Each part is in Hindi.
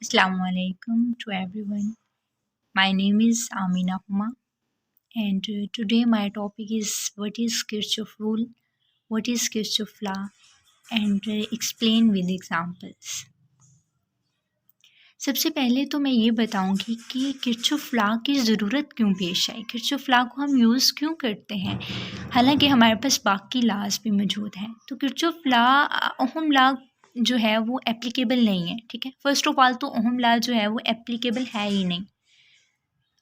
Assalamualaikum to everyone. My name is Amina Huma, and today my topic is what is Kirchhoff rule, what is Kirchhoff law, and explain with examples. सबसे पहले तो मैं ये बताऊंगी कि किरचॉफ लॉ की ज़रूरत क्यों पेश आई, किरचॉफ लॉ को हम यूज़ क्यों करते हैं, हालांकि हमारे पास बाकी लॉज भी मौजूद हैं। तो किरचॉफ लॉ, ओहम लॉ जो है वो एप्लीकेबल नहीं है, ठीक है। फर्स्ट ऑफ ऑल तो ओहम लॉ जो है वो एप्लीकेबल है ही नहीं।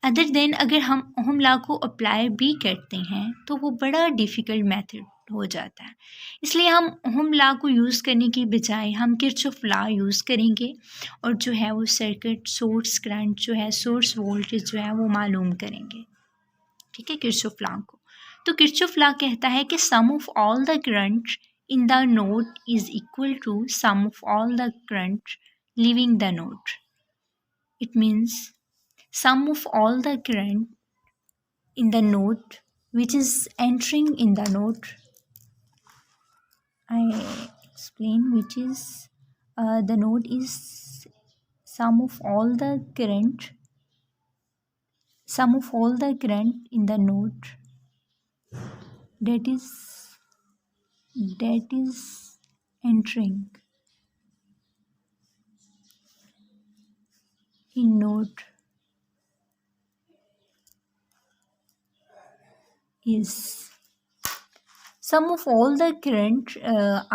अदर देन अगर हम ओहम लॉ को अप्लाई भी करते हैं तो वो बड़ा डिफ़िकल्ट मेथड हो जाता है, इसलिए हम ओहम लॉ को यूज़ करने की बजाय हम किरचॉफ लॉ यूज़ करेंगे और जो है वो सर्किट सोर्स करंट जो है, सोर्स वोल्टेज जो है वो मालूम करेंगे, ठीक है, किरचॉफ लॉ को। तो किरचॉफ लॉ कहता है कि sum of all the current in the node is equal to sum of all the current leaving the node. It means sum of all the current in the node which is entering in the node. I explain which is the node is sum of all the current in the node that is entering in node is sum of all the current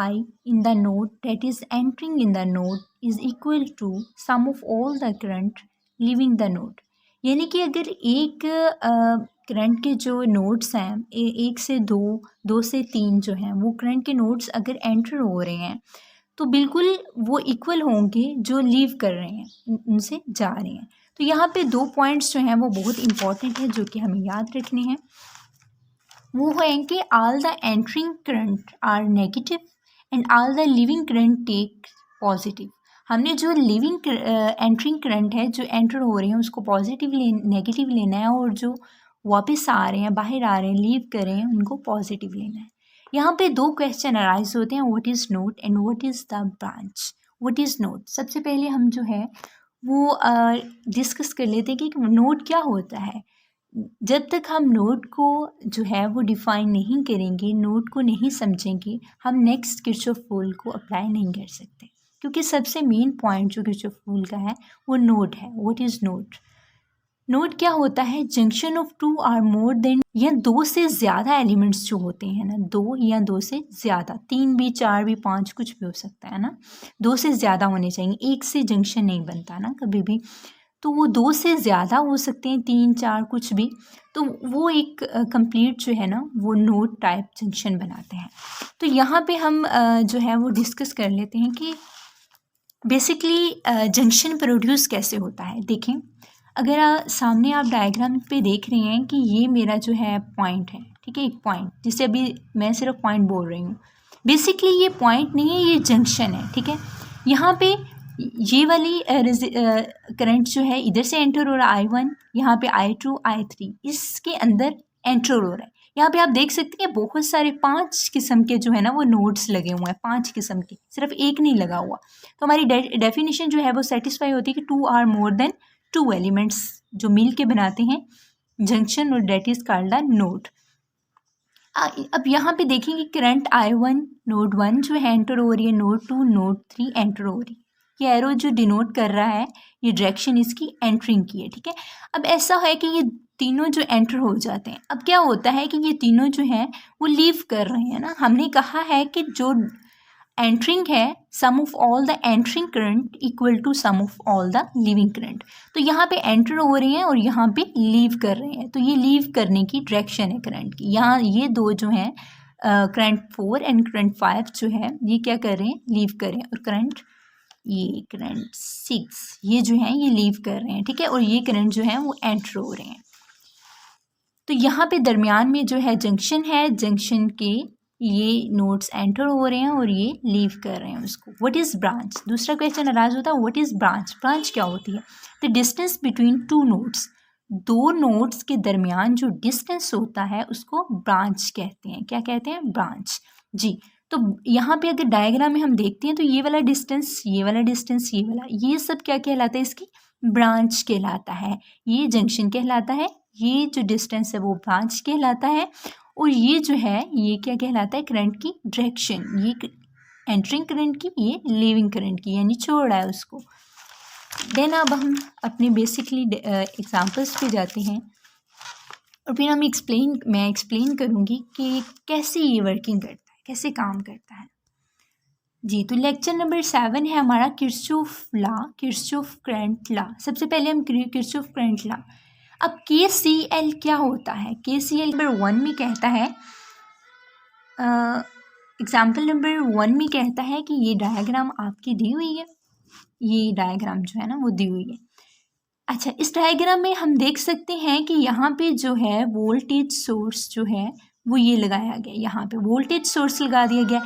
I in the node that is entering in the node is equal to sum of all the current leaving the node। यानी कि अगर एक करंट के जो नोड्स हैं, एक से दो, दो से तीन जो हैं, वो करंट के नोड्स अगर एंटर हो रहे हैं तो बिल्कुल वो इक्वल होंगे जो लीव कर रहे हैं, उनसे जा रहे हैं। तो यहाँ पे दो पॉइंट्स जो हैं वो बहुत इंपॉर्टेंट है जो कि हमें याद रखने हैं। वो है कि all the entering current are negative and all the leaving current take positive. हमने जो लिविंग एंटरिंग करंट है, जो एंटर हो रहे हैं, उसको पॉजिटिव नेगेटिव लेना है, और जो वापस आ रहे हैं, बाहर आ रहे हैं, लीव कर रहे हैं, उनको पॉजिटिव लेना है। यहाँ पे दो क्वेश्चन अराइज होते हैं, what is node and what is the branch. What is node, सबसे पहले हम जो है वो डिस्कस कर लेते हैं कि नोड क्या होता है। जब तक हम नोड को जो है वो डिफ़ाइन नहीं करेंगे, नोड को नहीं समझेंगे, हम नेक्स्ट किरचॉफ रूल को अप्लाई नहीं कर सकते, क्योंकि सबसे मेन पॉइंट जो किरचॉफ रूल का है वो नोड है। What is node? नोड क्या होता है? Junction of two or more than, या दो से ज़्यादा एलिमेंट्स जो होते हैं ना, दो या दो से ज़्यादा, तीन भी, चार भी, पाँच, कुछ भी हो सकता है ना, दो से ज़्यादा होने चाहिए, एक से जंक्शन नहीं बनता ना कभी भी। तो वो दो से ज़्यादा हो सकते हैं, तीन, चार, कुछ भी, तो वो एक कंप्लीट जो है ना वो नोड टाइप जंक्शन बनाते हैं। तो यहाँ पे हम जो है वो डिस्कस कर लेते हैं कि बेसिकली जंक्शन प्रोड्यूस कैसे होता है। देखें, अगर सामने आप डायग्राम पे देख रहे हैं कि ये मेरा जो है पॉइंट है, ठीक है, एक पॉइंट, जिसे अभी मैं सिर्फ पॉइंट बोल रही हूँ। बेसिकली ये पॉइंट नहीं है, ये जंक्शन है, ठीक है। यहाँ पे ये वाली करंट जो है इधर से एंटर हो रहा है I1, यहाँ पे I2, I3 इसके अंदर एंटर हो रहा है। यहाँ पे आप देख सकते हैं बहुत सारे 5 किस्म के जो है ना वो नोड्स लगे हुए हैं, 5 किस्म के, सिर्फ एक नहीं लगा हुआ। तो हमारी डेफिनेशन जो है वो सेटिस्फाई होती है कि 2 आर मोर देन 2 एलिमेंट्स जो मिल के बनाते हैं जंक्शन, और that is called the node. अब यहाँ पे देखेंगे करंट I1 नोड 1 जो है एंटर हो रही है, नोड 2, नोड 3 एंटर हो रही है। ये एरो जो डिनोट कर रहा है, ये डायरेक्शन इसकी एंटरिंग की है, ठीक है। अब ऐसा है कि ये तीनों जो एंटर हो जाते हैं, अब क्या होता है कि ये तीनों जो हैं वो लीव कर रहे हैं ना। हमने कहा है कि जो एंटरिंग है, sum of all the entering current equal to sum of all the leaving current. तो यहाँ पे एंटर हो रहे हैं और यहाँ पे लीव कर रहे हैं, तो ये लीव करने की डायरेक्शन है करंट की। यहाँ ये दो जो हैं करंट 4 एंड करंट 5 जो है ये क्या कर रहे हैं, लीव कर रहे हैं, और करंट 6 ये जो है ये लीव कर रहे हैं, ठीक है, और ये करंट जो है वो एंटर हो रहे हैं। तो यहाँ पे दरमियान में जो है जंक्शन है, जंक्शन के ये नोड्स एंटर हो रहे हैं और ये लीव कर रहे हैं उसको। What is branch? दूसरा क्वेश्चन अराइज होता है, व्हाट इज़ ब्रांच? ब्रांच क्या होती है? The distance between two nodes, दो नोड्स के दरमियान जो डिस्टेंस होता है उसको ब्रांच कहते हैं। क्या कहते हैं? ब्रांच। जी, तो यहाँ पे अगर डायग्राम में हम देखते हैं तो ये वाला डिस्टेंस, ये वाला डिस्टेंस, ये वाला, ये सब क्या कहलाता है, इसकी ब्रांच कहलाता है, ये जंक्शन कहलाता है, ये जो डिस्टेंस है वो ब्रांच कहलाता है, और ये जो है ये क्या कहलाता है, करंट की डायरेक्शन, ये एंटरिंग करंट की, ये लीविंग करंट की, यानी छोड़ रहा है उसको। देन अब हम अपने बेसिकली एग्जांपल्स पे जाते हैं और फिर मैं एक्सप्लेन करूँगी कि कैसे ये वर्किंग करता है, कैसे काम करता है। जी, तो लेक्चर नंबर 7 है हमारा Kirchhoff law, Kirchhoff current law. सबसे पहले हम किरचॉफ करंट लॉ। अब KCL क्या होता है? KCL नंबर 1 में कहता है, एग्जाम्पल नंबर 1 में कहता है कि ये डायग्राम आपकी दी हुई है, ये डायग्राम जो है ना वो दी हुई है। अच्छा, इस डायग्राम में हम देख सकते हैं कि यहाँ पे जो है वोल्टेज सोर्स जो है वो ये लगाया गया, यहाँ पे वोल्टेज सोर्स लगा दिया गया,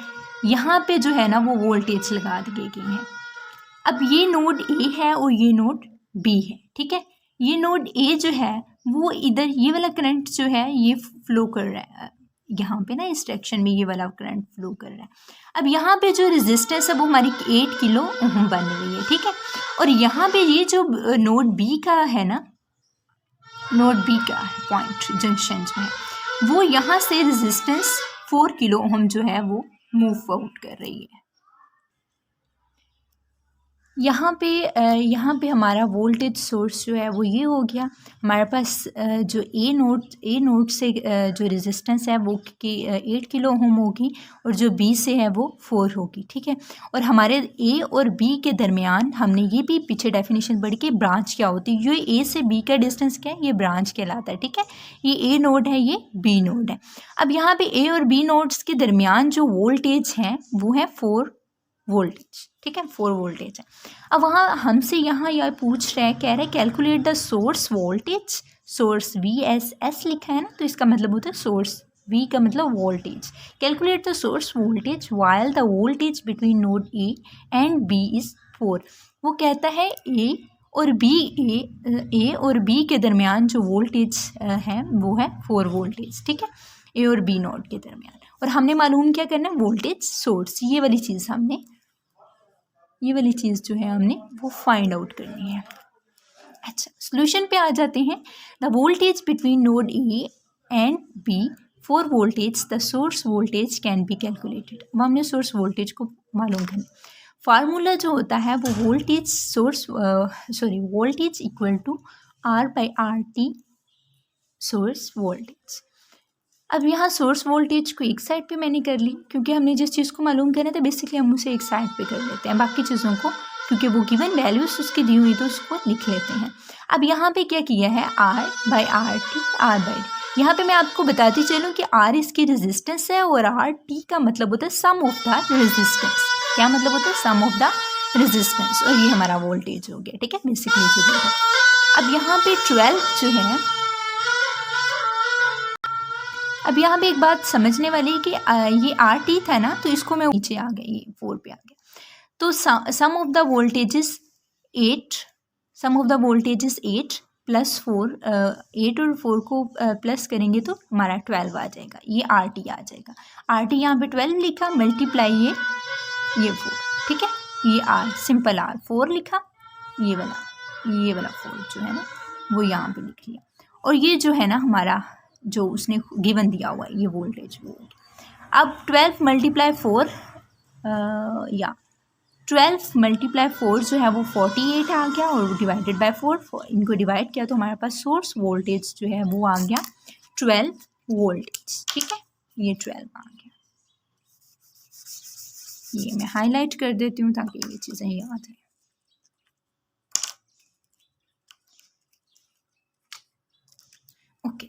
यहाँ पे जो है ना वो वोल्टेज लगा दिए गए हैं। अब ये नोड A है और ये नोड B है, ठीक है। ये नोड A जो है वो इधर ये वाला करंट जो है ये फ्लो कर रहा है, यहाँ पे ना इस डायरेक्शन में ये वाला करंट फ्लो कर रहा है। अब यहाँ पे जो रेजिस्टेंस है वो हमारी 8 किलो ओम बन रही है, ठीक है। और यहाँ पे ये जो नोड B का है ना, नोड B का है पॉइंट जंक्शन जो है वो यहाँ से रेजिस्टेंस 4 किलो ओम जो है वो मूव आउट कर रही है। यहाँ पे हमारा वोल्टेज सोर्स जो है वो ये हो गया। हमारे पास जो ए नोड से जो रेजिस्टेंस है वो 8 किलो ओम होगी और जो बी से है वो 4 होगी, ठीक है। और हमारे ए और बी के दरमियान हमने ये भी पीछे डेफिनेशन पढ़ी कि ब्रांच क्या होती है। ये ए से बी का डिस्टेंस क्या है, ये ब्रांच कहलाता है, ठीक है। ये ए नोड है, ये बी नोड है। अब यहाँ पे ए और बी नोड्स के दरमियान जो वोल्टेज है वो है 4 वोल्टेज, ठीक है, 4 वोल्टेज है। अब वहाँ हमसे यहाँ यह पूछ रहा है, कह रहा है calculate the source voltage, source VSS लिखा है ना, तो इसका मतलब होता है सोर्स, V का मतलब voltage. Calculate the source voltage while the voltage between node A and B is 4। वो कहता है A और B के दरमियान जो वोल्टेज है वो है 4 वोल्टेज, ठीक है, A और B नोड के दरमियान। और हमने मालूम क्या करना है, वोल्टेज सोर्स, ये वाली चीज़ जो है हमने वो फाइंड आउट करनी है। अच्छा, सॉल्यूशन पे आ जाते हैं। The voltage between node A and B 4 voltage, the source voltage can be calculated. अब हमने सोर्स वोल्टेज को मालूम करना। फार्मूला जो होता है वो voltage equal to R/RT source voltage. अब यहाँ सोर्स वोल्टेज को एक साइड पे मैंने कर ली, क्योंकि हमने जिस चीज़ को मालूम करना था बेसिकली हम उसे एक साइड पे कर लेते हैं, बाकी चीज़ों को क्योंकि वो गिवन वैल्यूज उसकी दी हुई तो उसको लिख लेते हैं। अब यहाँ पे क्या किया है, R/RT। यहाँ पे मैं आपको बताती चलूँ कि R इसकी रेजिस्टेंस है और RT का मतलब होता है सम ऑफ द रेजिस्टेंस। क्या मतलब होता है, सम ऑफ द रेजिस्टेंस, और ये हमारा वोल्टेज हो गया, ठीक है, बेसिकली जो दिया है। अब यहाँ पे 12 जो है, अब यहाँ पे एक बात समझने वाली है कि ये RT था ना, तो इसको मैं नीचे आ गया, ये 4 पे आ गया, तो sum of the voltage is 8 plus 4, 8 और 4 को प्लस करेंगे तो हमारा 12 आ जाएगा, ये RT आ जाएगा। RT यहाँ पे 12 लिखा, मल्टीप्लाई ये 4, ठीक है, ये R सिंपल R 4 लिखा, ये वाला 4 जो है ना वो यहाँ पे लिख लिया, और ये जो है ना हमारा जो उसने गिवन दिया हुआ है ये वोल्टेज वो। अब 12 मल्टीप्लाई 4 जो है वो 48 आ गया, और डिवाइडेड बाय 4 इनको डिवाइड किया तो हमारे पास सोर्स वोल्टेज जो है वो आ गया 12 वोल्टेज, ठीक है, ये 12 आ गया। ये मैं हाईलाइट कर देती हूँ ताकि ये चीज़ें याद रहे। ओके,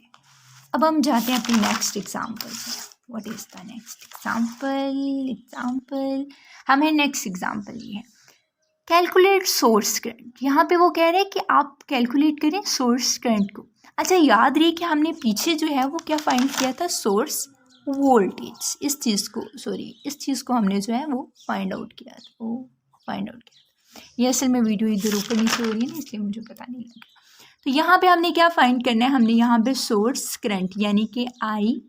अब हम जाते हैं अपनी नेक्स्ट एग्जाम्पल पे। What is the next example हमें नेक्स्ट एग्जाम्पल ये है, कैलकुलेट सोर्स करंट। यहाँ पे वो कह रहे हैं कि आप कैलकुलेट करें सोर्स करंट को। अच्छा, याद रही कि हमने पीछे जो है वो क्या फाइंड किया था, सोर्स वोल्टेज। इस चीज़ को हमने जो है वो फाइंड आउट किया था, ये असल में वीडियो इधर ऊपर नीचे हो रही है ना, इसलिए मुझे पता नहीं लगा। तो यहाँ पे हमने क्या फाइंड करना है, हमने यहाँ पे सोर्स करंट यानी कि I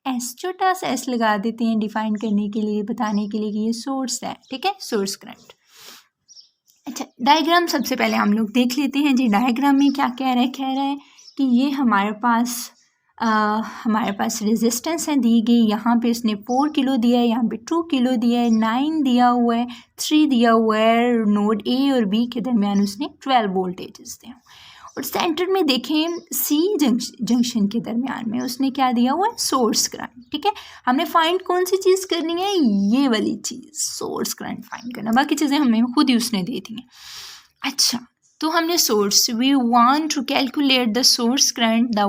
एस, छोटा सा एस लगा देते हैं डिफाइन करने के लिए, बताने के लिए कि ये सोर्स है, ठीक है, सोर्स करंट। अच्छा, डायग्राम सबसे पहले हम लोग देख लेते हैं जी। डायग्राम में क्या कह रहा है कि ये हमारे पास रेजिस्टेंस है दी गई। यहाँ पे इसने 4 किलो दिया है, यहाँ पे 2 किलो दिया है, 9 दिया हुआ है, 3 दिया हुआ है। नोड ए और बी के दरमियान उसने 12 वोल्टेजेस दिए। और सेंटर में देखें सी जंक्शन के दरमियान में उसने क्या दिया हुआ है, सोर्स करंट, ठीक है। हमने फाइंड कौन सी चीज़ करनी है, ये वाली चीज़, सोर्स करंट फाइंड करना। बाकी चीज़ें हमें खुद ही उसने दे दी हैं। अच्छा, तो हमने source, we want to calculate the source current, the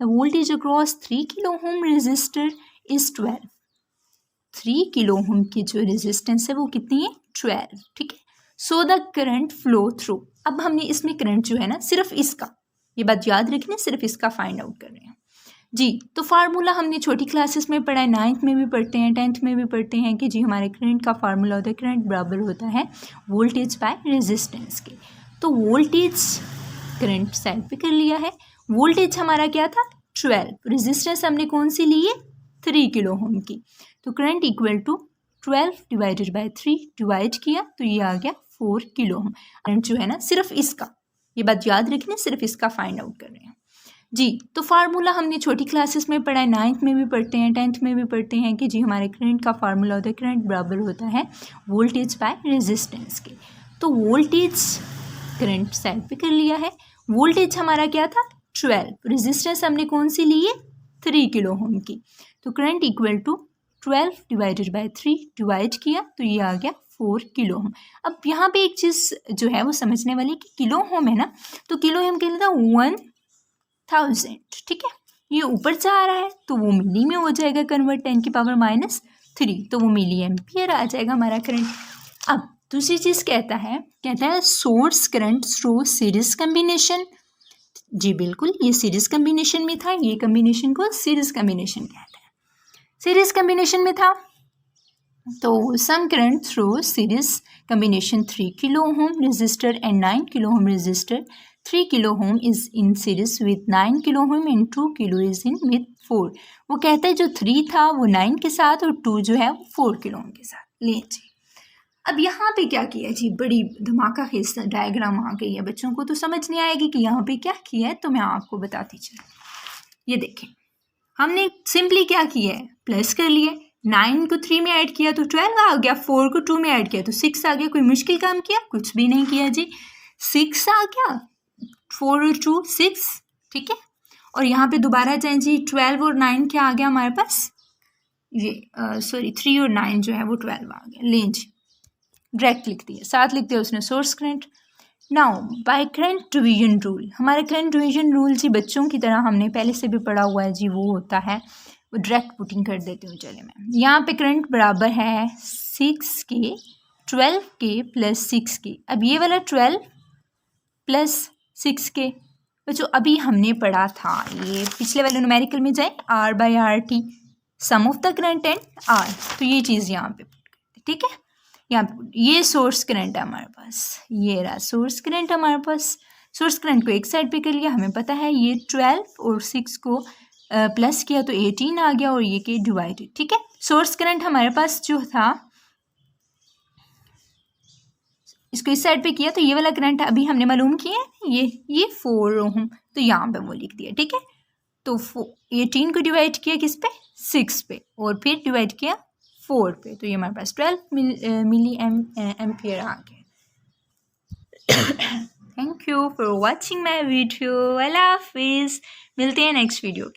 voltage across 3 kilo ohm resistor is 12। 3 kilo ohm की जो रेजिस्टेंस है वो कितनी है, 12, ठीक है। So the current flow through. अब हमने इसमें करंट जो है ना, सिर्फ इसका, ये बात याद रखनी, सिर्फ इसका फाइंड आउट कर रहे हैं जी। तो फार्मूला हमने छोटी क्लासेस में पढ़ा है, 9th में भी पढ़ते हैं, 10th में भी पढ़ते हैं कि जी हमारे करंट का फार्मूला होता है, करंट बराबर होता है वोल्टेज बाय रेजिस्टेंस के। तो वोल्टेज करंट साइड पे कर लिया है। वोल्टेज हमारा क्या था, 12, रेजिस्टेंस हमने कौन सी ली है, 3 किलो ओम की। तो current equal to 12 divided by 3, divide किया तो ये आ गया 4 किलो ओम। करंट जो है ना, सिर्फ इसका, ये बात याद रखनी, सिर्फ इसका फाइंड आउट कर रहे हैं जी। तो फार्मूला हमने छोटी क्लासेस में पढ़ा है, 9th में भी पढ़ते हैं, 10th में भी पढ़ते हैं कि जी हमारे करंट का फार्मूला होता है, करंट बराबर होता है वोल्टेज बाय रेजिस्टेंस के। तो वोल्टेज करंट साइड पे कर लिया है। वोल्टेज हमारा क्या था, 12, रेजिस्टेंस हमने कौन सी ली है, 3 किलो ओम की। तो current equal to 12 divided by 3, divide किया तो ये आ गया 4 किलो ओम। अब यहाँ पे एक चीज़ जो है वो समझने वाली कि किलो ओम है ना, तो किलो ओम के लिए 1000, ठीक है। ये ऊपर से आ रहा है तो वो मिली में हो जाएगा कन्वर्ट, 10 की पावर -3, तो वो मिली एम्पियर आ जाएगा हमारा करंट। अब दूसरी चीज़ कहता है source current through series combination. जी बिल्कुल, ये सीरीज कम्बिनेशन में था, ये कम्बिनेशन को सीरीज कम्बिनेशन कहते हैं। सीरीज कम्बिनेशन में था तो sum current through series combination 3 kilo ohm resistor and 9 kilo ohm resistor. 3 kilo ohm is in series with 9 kilo ohm and 2 kilo is in with 4। वो कहता है जो 3 था वो 9 के साथ और 2 जो है वो 4 किलो ओम के साथ। लीजिए, अब यहाँ पे क्या किया जी, बड़ी धमाका खेस डायग्राम आ गई है। बच्चों को तो समझ नहीं आएगी कि यहाँ पे क्या किया है, तो मैं आपको बताती चलूँ। ये देखें, हमने सिंपली क्या किया है, प्लस कर लिए, 9 को 3 में ऐड किया तो 12 आ गया, 4 को 2 में ऐड किया तो 6 आ गया। कोई मुश्किल काम किया, कुछ भी नहीं किया जी, 6 आ गया, 4 और 2 6, ठीक है। और यहाँ पे दोबारा जाए जी, 12 और 9 क्या आ गया हमारे पास, ये 3 और 9 जो है वो 12 आ गया। लें जी, डायरेक्ट लिख दिया, साथ लिख दिया उसने source current. Now by current division rule, हमारे करंट डिवीजन रूल जी बच्चों की तरह हमने पहले से भी पढ़ा हुआ है जी, वो होता है, वो डायरेक्ट पुटिंग कर देती हूँ। चले मैं यहाँ पे करंट बराबर है 6 के 12 के प्लस 6 के। अब ये वाला 12 प्लस 6 के बच्चों अभी हमने पढ़ा था, ये पिछले वाले न्यूमेरिकल में जाए, R/RT sum of the current and R। तो ये चीज़ यहाँ पे, ठीक है, यहाँ पे ये सोर्स करंट है हमारे पास, ये रहा सोर्स करंट हमारे पास। सोर्स करंट को एक साइड पे कर लिया, हमें पता है ये 12 और 6 को प्लस किया तो 18 आ गया, और ये के डिवाइडेड, ठीक है। सोर्स करंट हमारे पास जो था, इसको इस साइड पे किया तो ये वाला करंट अभी हमने मालूम किया है, ये 4 ओम, तो यहाँ पे वो लिख दिया, ठीक है। तो 18 को डिवाइड किया किस पे, 6 पे, और फिर डिवाइड किया 4 पे, तो ये हमारे पास 12 मिली एम्पियर आ गया। Thank you for watching my video. Allah हाफिज़, मिलते हैं नेक्स्ट वीडियो के।